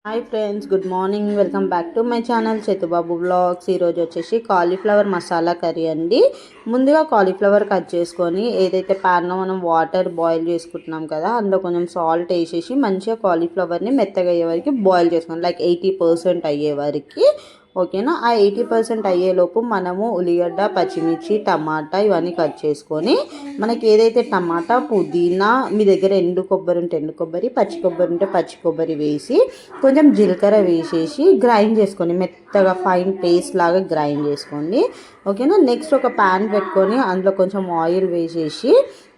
Hi friends, good morning. Welcome back to my channel Chethubabu vlogs. ఈరోజు వచ్చేసి cauliflower masala curry అండి. ముందుగా కాలీఫ్లవర్ కట్ చేసుకొని ఏదైతే ప్యాన్లో మనం వాటర్ బాయిల్ చేసుకుంటున్నాం కదా, అందులో కొంచెం సాల్ట్ వేసేసి మంచిగా కాలీఫ్లవర్ని మెత్తగా అయ్యే వరకు బాయిల్ చేసుకోండి. లైక్ 80% అయ్యే వరకు, ఓకేనా. ఆ 80% అయ్యేలోపు మనము ఉల్లిగడ్డ, పచ్చిమిర్చి, టమాటా ఇవన్నీ కట్ చేసుకొని, మనకి ఏదైతే టమాటా, పుదీనా, మీ దగ్గర ఎండు కొబ్బరి ఉంటే ఎండు కొబ్బరి, పచ్చి కొబ్బరి ఉంటే పచ్చి కొబ్బరి వేసి కొంచెం జీలకర్ర వేసేసి గ్రైండ్ చేసుకోండి. మెత్తగా ఫైన్ పేస్ట్ లాగా గ్రైండ్ చేసుకోండి, ఓకేనా. నెక్స్ట్ ఒక ప్యాన్ పెట్టుకొని అందులో కొంచెం ఆయిల్ వేసేసి,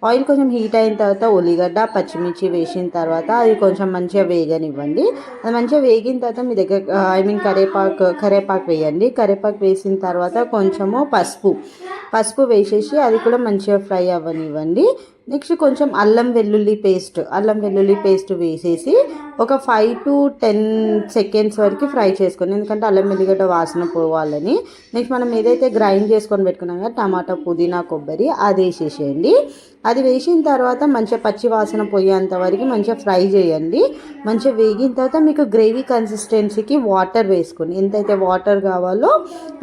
ఆయిల్ కొంచెం హీట్ అయిన తర్వాత ఉల్లిగడ్డ, పచ్చిమిర్చి వేసిన తర్వాత అది కొంచెం మంచిగా వేగనివ్వండి. అది మంచిగా వేగిన తర్వాత మీ దగ్గర కరివేపాకు వేయండి. కరివేపాకు వేసిన తర్వాత కొంచెము పసుపు వేసేసి అది కూడా మంచిగా ఫ్రై అవ్వనివ్వండి. నెక్స్ట్ కొంచెం అల్లం వెల్లుల్లి పేస్ట్ వేసేసి ఒక 5 to 10 seconds వరకు ఫ్రై చేసుకోండి, ఎందుకంటే అల్లం వెల్లిగడ్డ వాసన పోవాలని. నెక్స్ట్ మనం ఏదైతే గ్రైండ్ చేసుకొని పెట్టుకున్నాం కదా టమాటా, పుదీనా, కొబ్బరి, అది వేసేసేయండి. అది వేసిన తర్వాత మంచిగా పచ్చి వాసన పోయేంత వరకు మంచిగా ఫ్రై చేయండి. మంచిగా వేగిన తర్వాత మీకు గ్రేవీ కన్సిస్టెన్సీకి వాటర్ వేసుకోండి. ఎంతైతే వాటర్ కావాలో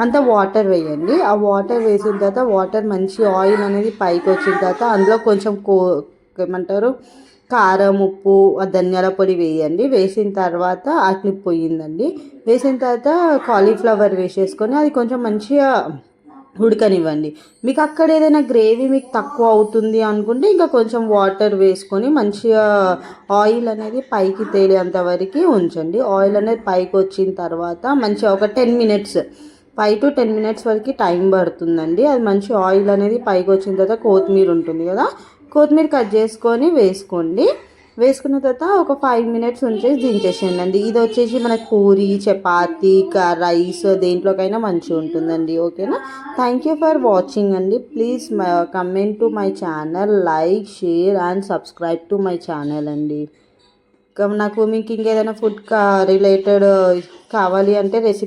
అంత వాటర్ వేయండి. ఆ వాటర్ వేసిన తర్వాత వాటర్ మంచి ఆయిల్ అనేది పైకి వచ్చిన తర్వాత అందులో కొంచెం ఏమంటారు కారం, ఉప్పు, ధనియాల పొడి వేయండి. వేసిన తర్వాత అట్ని పోయిందండి. వేసిన తర్వాత కాలీఫ్లవర్ వేసేసుకొని అది కొంచెం మంచిగా ఉడకనివ్వండి. మీకు అక్కడ ఏదైనా గ్రేవీ మీకు తక్కువ అవుతుంది అనుకుంటే ఇంకా కొంచెం వాటర్ వేసుకొని మంచిగా ఆయిల్ అనేది పైకి తేలేంత వరకు ఉంచండి. ఆయిల్ అనేది పైకి వచ్చిన తర్వాత మంచిగా ఒక 10 minutes, 5 to 10 minutes వరకు టైం పడుతుందండి. అది మంచి ఆయిల్ అనేది పైకి వచ్చిన తర్వాత కొత్తిమీర ఉంటుంది కదా, కొత్తిమీర కట్ చేసుకొని వేసుకోండి. వేసుకున్న తర్వాత ఒక 5 minutes ఉంచేసి దించేసేయండి. ఇది వచ్చేసి మనకు పూరి, చపాతీ, రైస్ దేంట్లోకైనా మంచిగా ఉంటుందండి, ఓకేనా. థ్యాంక్ యూ ఫర్ వాచింగ్ అండి. Please comment to my channel, like, share and subscribe to my channel అండి. నాకు మీకు ఇంకేదైనా ఫుడ్ రిలేటెడ్ కావాలి అంటే రెసిపీ